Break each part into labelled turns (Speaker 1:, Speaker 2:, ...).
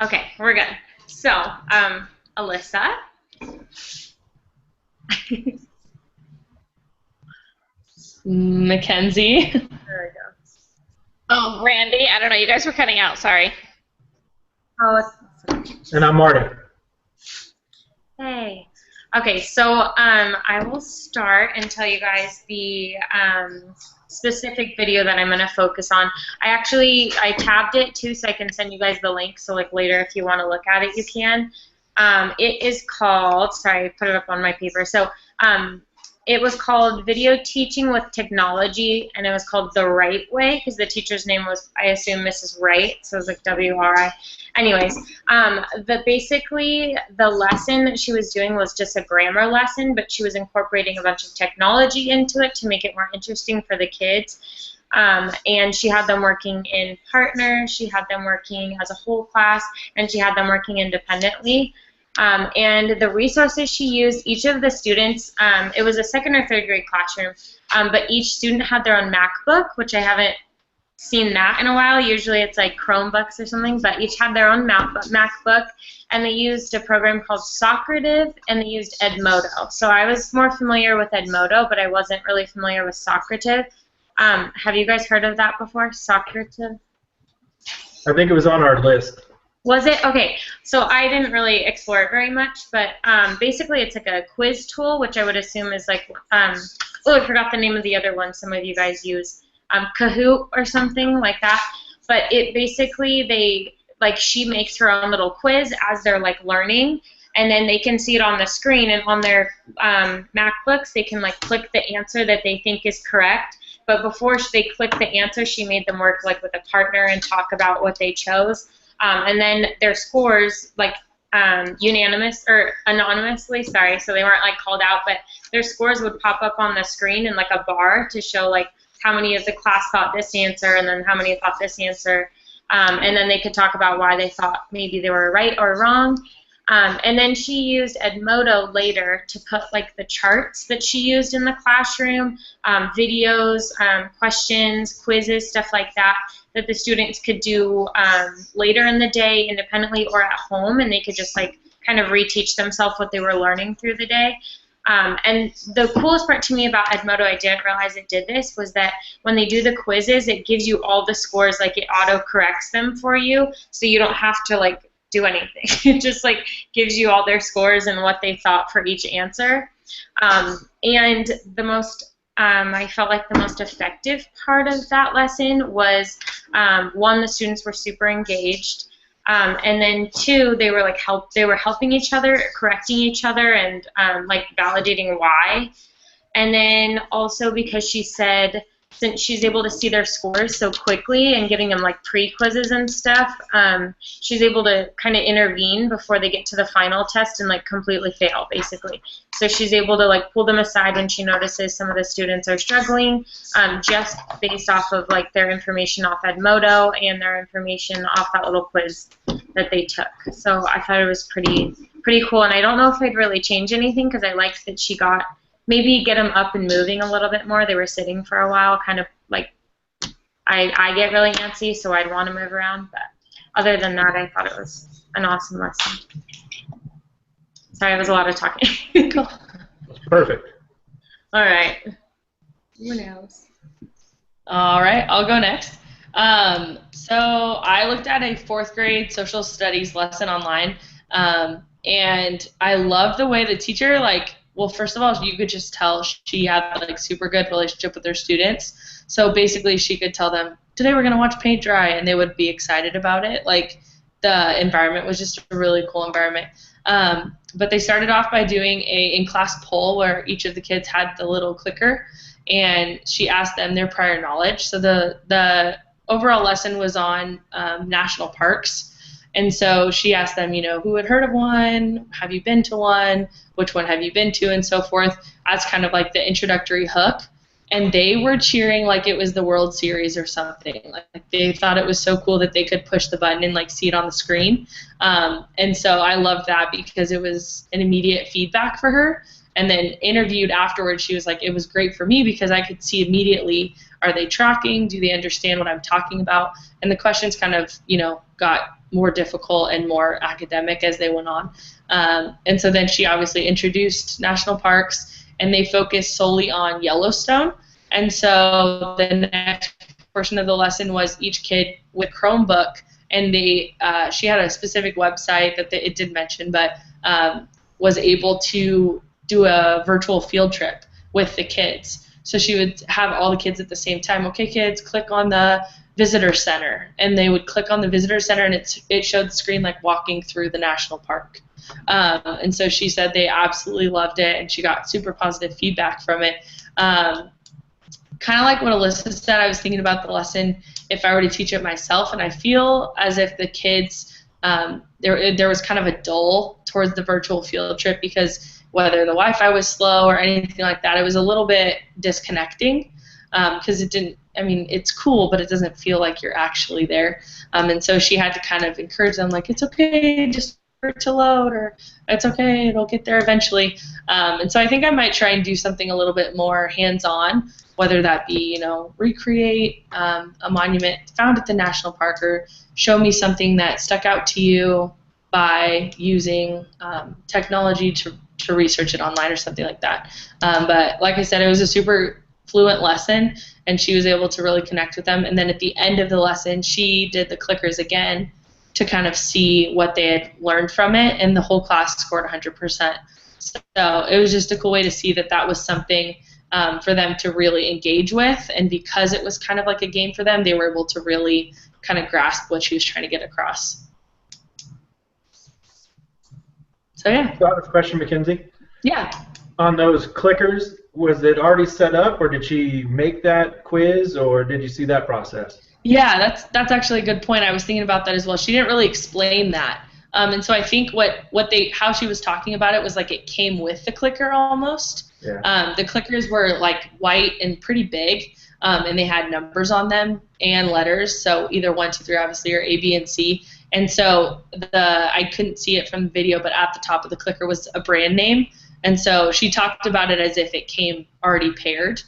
Speaker 1: Okay, we're good. So, Alyssa.
Speaker 2: McKenzie.
Speaker 1: There we go.
Speaker 3: Oh, Randy, I don't know. You guys were cutting out. Sorry.
Speaker 1: Oh,
Speaker 4: And I'm Marty.
Speaker 1: hey. Okay, so I will start and tell you guys the specific video that I'm going to focus on. I tabbed it too, so I can send you guys the link. So like later, if you want to look at it, you can. It is called. Sorry, I put it up on my paper. So it was called Video Teaching with Technology, and it was called The Right Way because the teacher's name was, I assume, Mrs. Wright, so it was like W-R-I. Anyways, basically the lesson that she was doing was just a grammar lesson, but she was incorporating a bunch of technology into it to make it more interesting for the kids. And she had them working in partners, she had them working as a whole class, and she had them working independently. And the resources she used, each of the students, it was a second or third grade classroom, but each student had their own MacBook, which I haven't seen that in a while. Usually it's like Chromebooks or something, but each had their own MacBook, and they used a program called Socrative, and they used Edmodo. So I was more familiar with Edmodo, but I wasn't really familiar with Socrative. Have you guys heard of that before, Socrative?
Speaker 4: I think it was on our list.
Speaker 1: Was it? Okay, so I didn't really explore it very much, but basically it's like a quiz tool, which I would assume is like, oh, I forgot the name of the other one some of you guys use, Kahoot or something like that. But it basically, she makes her own little quiz as they're like learning, and then they can see it on the screen, and on their MacBooks, they can like click the answer that they think is correct. But before they click the answer, she made them work like with a partner and talk about what they chose. And then their scores, like unanimous or anonymously, sorry, so they weren't like called out, but their scores would pop up on the screen in like a bar to show like how many of the class thought this answer and then how many thought this answer. And then they could talk about why they thought maybe they were right or wrong. And then she used Edmodo later to put like the charts that she used in the classroom, videos, questions, quizzes, stuff like that, that the students could do later in the day independently or at home, and they could just like kind of reteach themselves what they were learning through the day. And the coolest part to me about Edmodo, I didn't realize it did this, was that when they do the quizzes, it gives you all the scores, like it auto corrects them for you, so you don't have to like do anything. It just like gives you all their scores and what they thought for each answer. And the most I felt like the most effective part of that lesson was one, the students were super engaged, and then two, they were helping each other, correcting each other, and like validating why. And then also because she said, since she's able to see their scores so quickly and giving them like pre-quizzes and stuff, she's able to kind of intervene before they get to the final test and like completely fail, basically. So she's able to like pull them aside when she notices some of the students are struggling, just based off of like their information off Edmodo and their information off that little quiz that they took. So I thought it was pretty cool, and I don't know if I'd really change anything because I liked that she got maybe get them up and moving a little bit more. They were sitting for a while, kind of like I get really antsy, so I'd want to move around. But other than that, I thought it was an awesome lesson. Sorry, it was a lot of talking.
Speaker 2: Cool.
Speaker 4: Perfect.
Speaker 1: All right. Who knows?
Speaker 2: All right, I'll go next. So I looked at a fourth grade social studies lesson online, and I love the way the teacher, like, well, first of all, you could just tell she had like super good relationship with her students. So basically, she could tell them, today we're going to watch paint dry, and they would be excited about it. Like, the environment was just a really cool environment. But they started off by doing a in-class poll where each of the kids had the little clicker, and she asked them their prior knowledge. So the overall lesson was on national parks. And so she asked them, who had heard of one? Have you been to one? Which one have you been to? And so forth, as kind of like the introductory hook. And they were cheering like it was the World Series or something. Like they thought it was so cool that they could push the button and like see it on the screen. And so I loved that because it was an immediate feedback for her. And then interviewed afterwards, she was like, it was great for me because I could see immediately, are they tracking? Do they understand what I'm talking about? And the questions kind of, got more difficult and more academic as they went on. And so then she obviously introduced national parks, and they focused solely on Yellowstone. And so the next portion of the lesson was each kid with Chromebook, and she had a specific website that it did mention, but was able to do a virtual field trip with the kids. So she would have all the kids at the same time. Okay, kids, click on the visitor center, and they would click on the visitor center, and it showed the screen like walking through the national park. And so she said they absolutely loved it, and she got super positive feedback from it. Kind of like what Alyssa said, I was thinking about the lesson if I were to teach it myself, and I feel as if the kids, there was kind of a dull towards the virtual field trip, because whether the Wi-Fi was slow or anything like that, it was a little bit disconnecting, because it didn't, I mean, it's cool, but it doesn't feel like you're actually there. And so she had to kind of encourage them, like, it's okay, just for it to load, or it's okay, it'll get there eventually. And so I think I might try and do something a little bit more hands-on, whether that be, recreate a monument found at the national park, or show me something that stuck out to you by using technology to research it online or something like that. But like I said, it was a super fluent lesson, and she was able to really connect with them. And then at the end of the lesson, she did the clickers again to kind of see what they had learned from it, and the whole class scored 100%. So it was just a cool way to see that was something for them to really engage with, and because it was kind of like a game for them, they were able to really kind of grasp what she was trying to get across. So yeah.
Speaker 4: Got a question, McKenzie?
Speaker 2: Yeah.
Speaker 4: On those clickers, was it already set up, or did she make that quiz, or did you see that process?
Speaker 2: Yeah, that's actually a good point. I was thinking about that as well. She didn't really explain that. And so I think how she was talking about it was like it came with the clicker almost. Yeah. The clickers were like white and pretty big, and they had numbers on them and letters, so either 1, 2, 3 obviously, or A, B, and C. And so I couldn't see it from the video, but at the top of the clicker was a brand name, and so she talked about it as if it came already paired.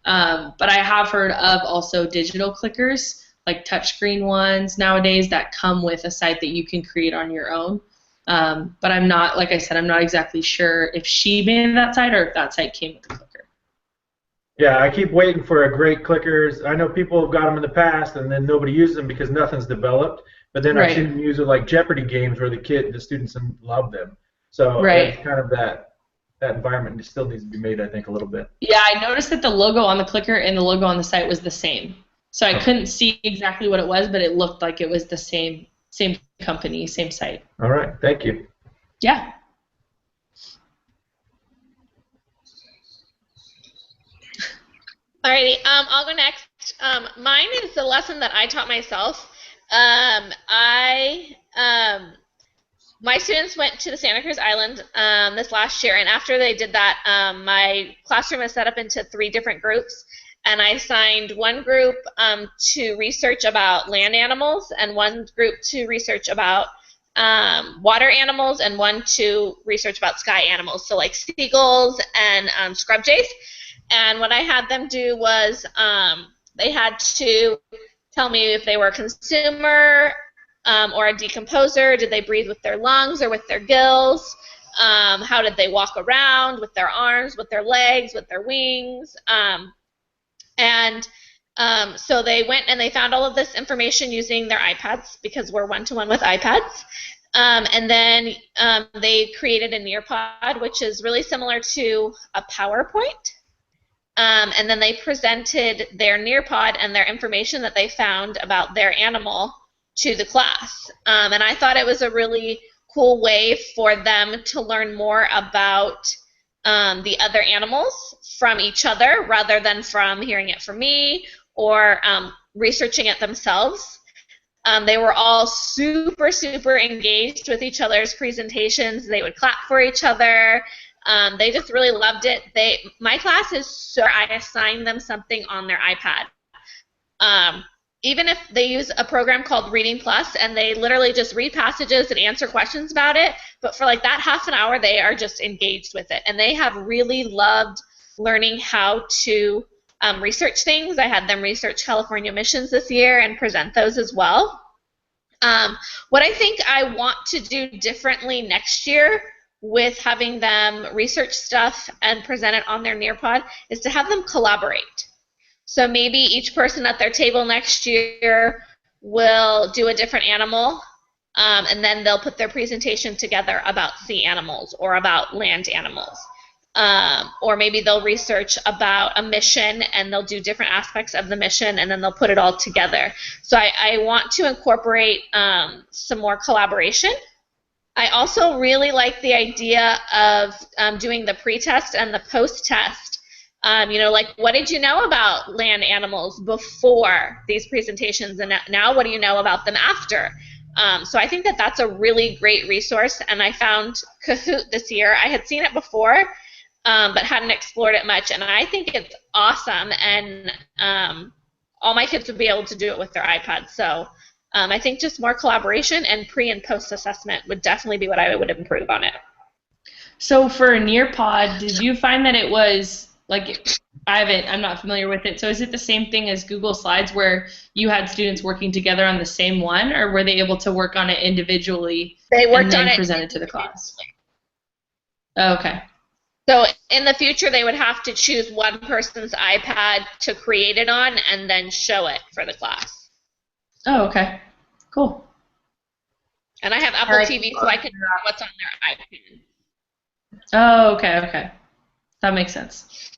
Speaker 2: But I have heard of also digital clickers, like touchscreen ones nowadays, that come with a site that you can create on your own. But I'm not, like I said, I'm not exactly sure if she made that site or if that site came with the clicker.
Speaker 4: Yeah, I keep waiting for a great clickers. I know people have got them in the past, and then nobody uses them because nothing's developed. But then I've seen them use it like Jeopardy games where the students love them. So it's kind of that environment still needs to be made, I think, a little bit.
Speaker 2: Yeah, I noticed that the logo on the clicker and the logo on the site was the same. So I couldn't see exactly what it was, but it looked like it was the same company, same site.
Speaker 4: All right, thank you.
Speaker 2: Yeah.
Speaker 3: Alrighty, I'll go next. Mine is the lesson that I taught myself. My students went to the Santa Cruz Island this last year, and after they did that, my classroom is set up into 3 different groups, and I assigned one group to research about land animals, and one group to research about water animals, and one to research about sky animals, so like seagulls and scrub jays. And what I had them do was they had to tell me if they were a consumer or a decomposer. Did they breathe with their lungs or with their gills? How did they walk around? With their arms, with their legs, with their wings? So they went and they found all of this information using their iPads, because we're one-to-one with iPads. And then they created a Nearpod, which is really similar to a PowerPoint. And then they presented their Nearpod and their information that they found about their animal to the class. And I thought it was a really cool way for them to learn more about the other animals from each other, rather than from hearing it from me or researching it themselves. They were all super, super engaged with each other's presentations. They would clap for each other. They just really loved it. My class is so I assign them something on their iPad. Even if they use a program called Reading Plus, and they literally just read passages and answer questions about it, but for like that half an hour, they are just engaged with it. And they have really loved learning how to research things. I had them research California missions this year and present those as well. What I think I want to do differently next year with having them research stuff and present it on their Nearpod is to have them collaborate. So maybe each person at their table next year will do a different animal, and then they'll put their presentation together about sea animals or about land animals. Or maybe they'll research about a mission and they'll do different aspects of the mission and then they'll put it all together. So I want to incorporate some more collaboration. I also really like the idea of doing the pre-test and the post-test. Like, what did you know about land animals before these presentations, and now what do you know about them after? So I think that that's a really great resource, and I found Kahoot this year. I had seen it before, but hadn't explored it much, and I think it's awesome, and all my kids would be able to do it with their iPads. So I think just more collaboration and pre- and post-assessment would definitely be what I would improve on it.
Speaker 2: So for Nearpod, did you find that it was, like, I'm not familiar with it, so is it the same thing as Google Slides where you had students working together on the same one, or were they able to work on it individually and then present it to the class? Oh, okay.
Speaker 3: So in the future, they would have to choose one person's iPad to create it on and then show it for the class.
Speaker 2: Oh, okay. Cool.
Speaker 3: And I have Apple TV, so I can know what's on their iPad.
Speaker 2: Oh, okay. That makes sense.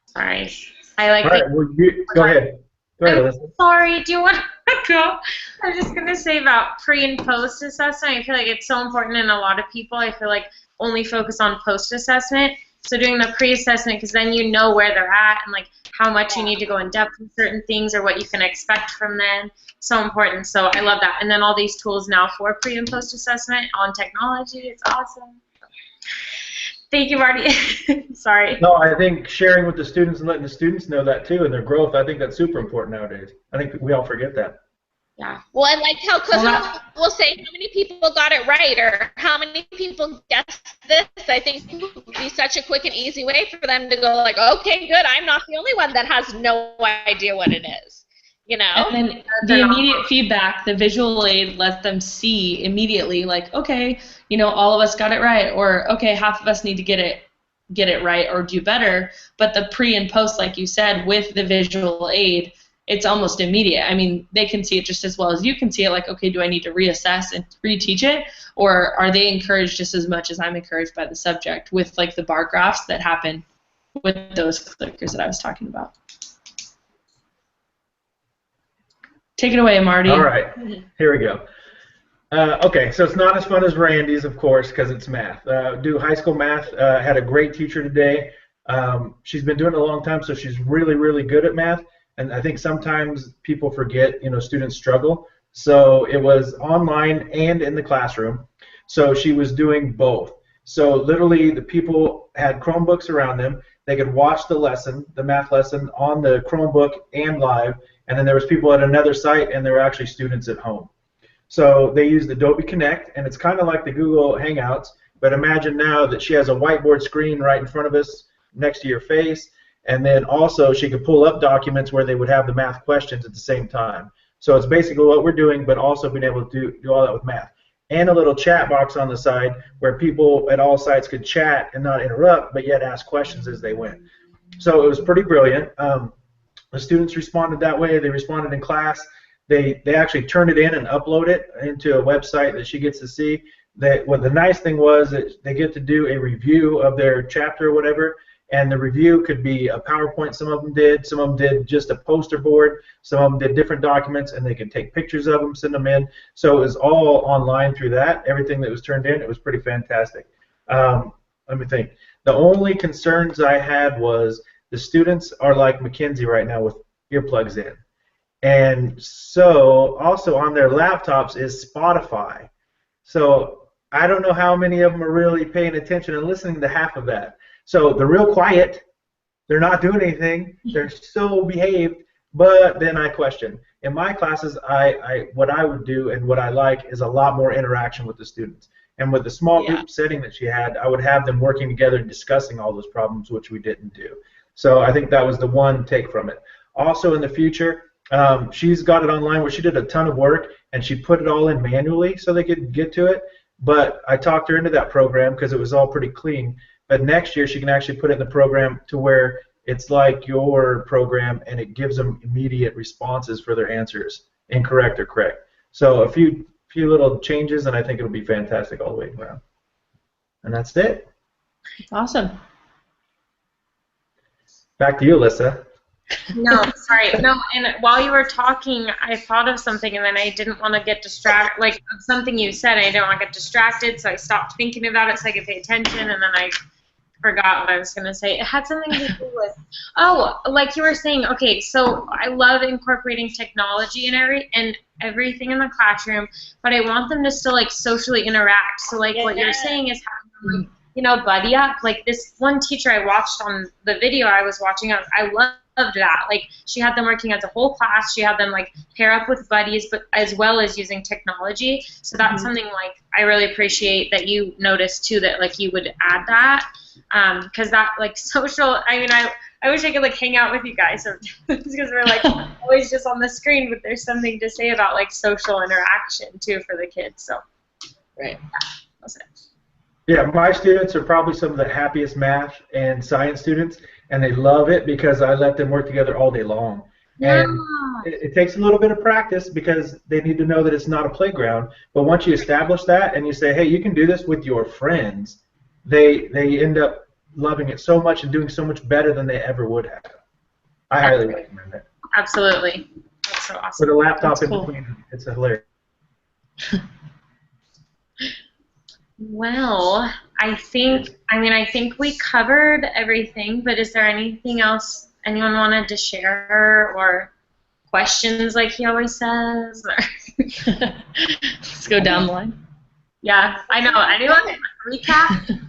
Speaker 1: Sorry. I like
Speaker 4: All right, well, go ahead. Go ahead, Alyssa.
Speaker 1: Sorry, do you want to go? I'm just going to say about pre and post assessment. I feel like it's so important, and a lot of people, I feel like, only focus on post assessment. So doing the pre assessment, because then you know where they're at and like how much you need to go in depth with certain things or what you can expect from them. So important. So I love that. And then all these tools now for pre and post assessment on technology. It's awesome. Thank you, Marty. Sorry.
Speaker 4: No, I think sharing with the students and letting the students know that too and their growth, I think that's super important nowadays. I think we all forget that.
Speaker 1: Yeah.
Speaker 3: Well, I like how Kahoot will say how many people got it right or how many people guessed this. I think it would be such a quick and easy way for them to go like, okay, good, I'm not the only one that has no idea what it is. You know?
Speaker 2: And then the immediate feedback, the visual aid lets them see immediately, like, okay, all of us got it right, or okay, half of us need to get it right or do better. But the pre and post, like you said, with the visual aid, it's almost immediate. I mean, they can see it just as well as you can see it, like, okay, do I need to reassess and reteach it? Or are they encouraged just as much as I'm encouraged by the subject with, like, the bar graphs that happen with those clickers that I was talking about? Take it away, Marty.
Speaker 4: All right, here we go. Okay, so it's not as fun as Randy's, of course, because it's math. Do high school math. Had a great teacher today. She's been doing it a long time, so she's really, really good at math. And I think sometimes people forget, students struggle. So it was online and in the classroom. So she was doing both. So literally the people had Chromebooks around them. They could watch the lesson, the math lesson, on the Chromebook and live. And then there was people at another site, and there were actually students at home. So they used Adobe Connect, and it's kind of like the Google Hangouts. But imagine now that she has a whiteboard screen right in front of us next to your face. And then also she could pull up documents where they would have the math questions at the same time. So it's basically what we're doing, but also being able to do all that with math. And a little chat box on the side where people at all sites could chat and not interrupt, but yet ask questions as they went. So it was pretty brilliant. The students responded that way. They responded in class. They actually turned it in and upload it into a website that she gets to see. The nice thing was that they get to do a review of their chapter or whatever. And the review could be a PowerPoint, some of them did just a poster board, some of them did different documents, and they could take pictures of them, send them in. So it was all online through that. Everything that was turned in, it was pretty fantastic. Let me think. The only concerns I had was the students are like McKenzie right now with earplugs in. And so also on their laptops is Spotify. So I don't know how many of them are really paying attention and listening to half of that. So they're real quiet, they're not doing anything, they're so behaved, but then I question. In my classes, what I would do and what I like is a lot more interaction with the students. And with the small group setting that she had, I would have them working together and discussing all those problems, which we didn't do. So I think that was the one take from it. Also in the future, She's got it online where she did a ton of work and she put it all in manually so they could get to it. But I talked her into that program because it was all pretty clean. But next year she can actually put it in the program to where it's like your program and it gives them immediate responses for their answers, incorrect or correct. So a few little changes and I think it'll be fantastic all the way around. And that's it.
Speaker 2: Awesome.
Speaker 4: Back to you, Alyssa.
Speaker 1: No, sorry. No, and while you were talking, I thought of something, and then I didn't want to get distracted. Like, something you said, I didn't want to get distracted, so I stopped thinking about it so I could pay attention, and then I forgot what I was going to say. It had something to do with, like you were saying, okay, so I love incorporating technology and everything in the classroom, but I want them to still, like, socially interact. So, like, what you're saying is having them, like, you know, buddy up. Like, this one teacher I watched on the video I was watching, I loved that. Like, she had them working as a whole class. She had them, like, pair up with buddies, but as well as using technology. So that's something, like, I really appreciate that you noticed, too, that, like, you would add that. Because that, like, social, I mean, I wish I could, like, hang out with you guys because we're, like, always just on the screen, but there's something to say about, like, social interaction, too, for the kids. So,
Speaker 2: right.
Speaker 1: Yeah, that's it.
Speaker 4: Yeah, my students are probably some of the happiest math and science students, and they love it because I let them work together all day long.
Speaker 1: Yeah.
Speaker 4: And it takes a little bit of practice because they need to know that it's not a playground. But once you establish that and you say, hey, you can do this with your friends, they end up loving it so much and doing so much better than they ever would have. I highly recommend it.
Speaker 1: Absolutely. That's so awesome.
Speaker 4: With a laptop in
Speaker 2: cool.
Speaker 4: between, it's hilarious.
Speaker 1: Well, I think we covered everything, but is there anything else anyone wanted to share or questions like he always says?
Speaker 2: Let's go down the line.
Speaker 1: Yeah, I know. Anyone recap?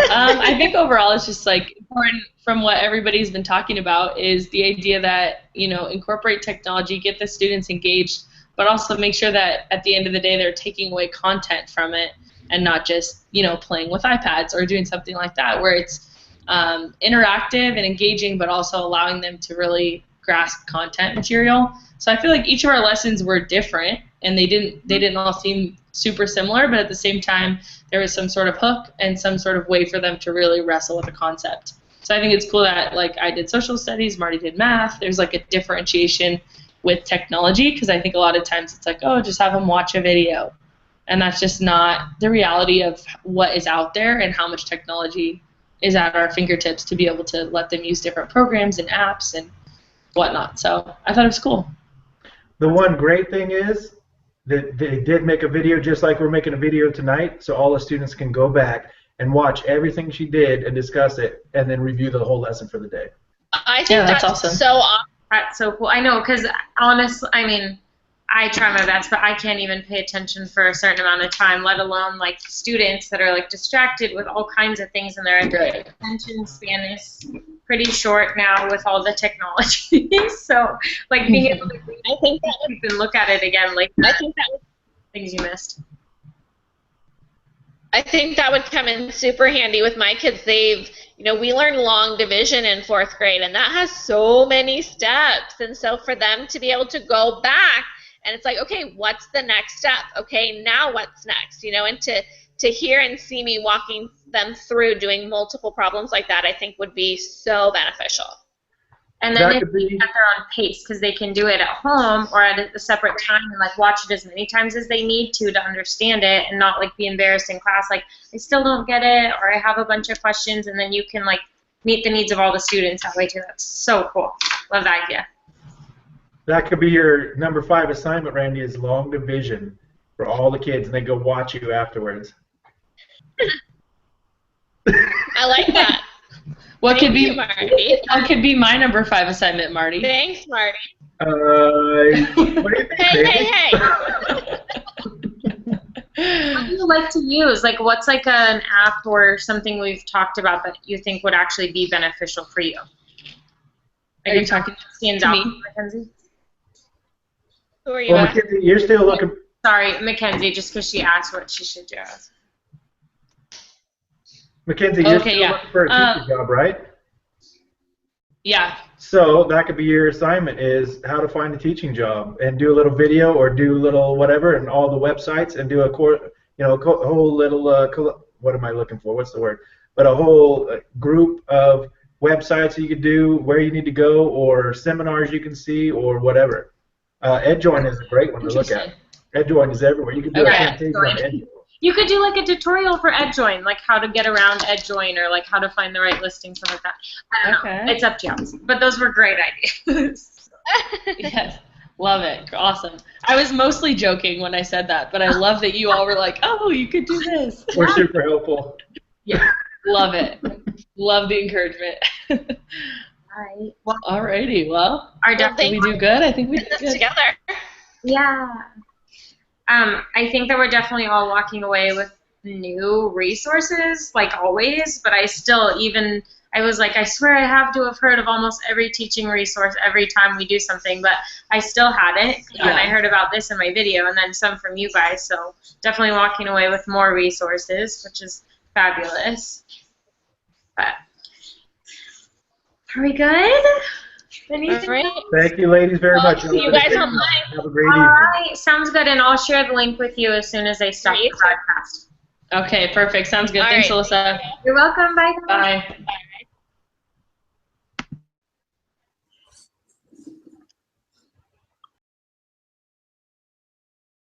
Speaker 2: I think overall it's just like important from what everybody's been talking about is the idea that, you know, incorporate technology, get the students engaged, but also make sure that at the end of the day they're taking away content from it and not just, you know, playing with iPads or doing something like that where it's interactive and engaging, but also allowing them to really grasp content material. So I feel like each of our lessons were different and they didn't all seem super similar, but at the same time there was some sort of hook and some sort of way for them to really wrestle with a concept. So I think it's cool that, like, I did social studies, Marty did math. There's like a differentiation with technology because I think a lot of times it's like, oh, just have them watch a video. And that's just not the reality of what is out there and how much technology is at our fingertips to be able to let them use different programs and apps and whatnot. So I thought it was cool.
Speaker 4: The one great thing is that they did make a video just like we're making a video tonight, so all the students can go back and watch everything she did and discuss it and then review the whole lesson for the day.
Speaker 3: I think that's
Speaker 2: awesome.
Speaker 3: so awesome.
Speaker 1: That's so cool. I know, because honestly, I mean, I try my best, but I can't even pay attention for a certain amount of time, let alone, like, students that are, like, distracted with all kinds of things, and their attention span is pretty short now with all the technology. So, like, being able to even look at it again, like,
Speaker 3: I think that would,
Speaker 1: things you missed.
Speaker 3: I think that would come in super handy with my kids. You know, we learned long division in 4th grade, and that has so many steps. And so for them to be able to go back, and it's like, okay, what's the next step? Okay, now what's next? You know, and to hear and see me walking them through doing multiple problems like that, I think would be so beneficial.
Speaker 1: And then if they at their own pace, because they can do it at home or at a separate time and, like, watch it as many times as they need to understand it and not, like, be embarrassed in class, like, I still don't get it or I have a bunch of questions, and then you can, like, meet the needs of all the students that way too. That's so cool. Love that idea.
Speaker 4: That could be your number 5 assignment, Randy, is long division for all the kids, and they go watch you afterwards.
Speaker 3: I like that.
Speaker 2: What could be
Speaker 3: Marty?
Speaker 2: What could be my number 5 assignment, Marty?
Speaker 3: Thanks, Marty.
Speaker 4: What do you think,
Speaker 3: Hey.
Speaker 1: What do you like to use? Like, what's, like, an app or something we've talked about that you think would actually be beneficial for you?
Speaker 2: Are you talking
Speaker 1: stands
Speaker 2: to
Speaker 1: out,
Speaker 2: me?
Speaker 1: McKenzie?
Speaker 3: Who are you?
Speaker 4: Well, McKenzie, you're still looking.
Speaker 1: Sorry, McKenzie, just because she asked what she should do.
Speaker 4: McKenzie, you're
Speaker 2: Okay,
Speaker 4: still
Speaker 2: yeah.
Speaker 4: looking for a teacher job, right?
Speaker 2: Yeah.
Speaker 4: So that could be your assignment, is how to find a teaching job, and do a little video or do a little whatever and all the websites, and do a whole little what am I looking for? What's the word? But a whole group of websites you could do, where you need to go, or seminars you can see, or whatever. EdJoin is a great one to look at. EdJoin is everywhere. You can do a campaign on EdJoin.
Speaker 1: You could do like a tutorial for EdJoin, like how to get around EdJoin, or like how to find the right listing, stuff like that. I don't know. It's up to you. But those were great ideas.
Speaker 2: Yes. Love it. Awesome. I was mostly joking when I said that, but I love that you all were like, oh, you could do this.
Speaker 4: We're super helpful.
Speaker 2: Yeah. Love it. Love the encouragement.
Speaker 1: All right. Well,
Speaker 2: alrighty. Well, did we do good? I think we did good.
Speaker 3: Together.
Speaker 1: Yeah. I think that we're definitely all walking away with new resources, like always, but I was like, I swear I have to have heard of almost every teaching resource every time we do something, but I still hadn't, and I heard about this in my video, and then some from you guys, so definitely walking away with more resources, which is fabulous. But, are we good? Anything?
Speaker 3: All right.
Speaker 4: Thank you, ladies, very much.
Speaker 3: See you guys online.
Speaker 4: Have a great evening.
Speaker 1: All right, sounds good, and I'll share the link with you as soon as I stop the broadcast.
Speaker 2: Okay, perfect. Sounds good. Thanks, Alyssa.
Speaker 1: You're welcome. Bye.
Speaker 2: Bye.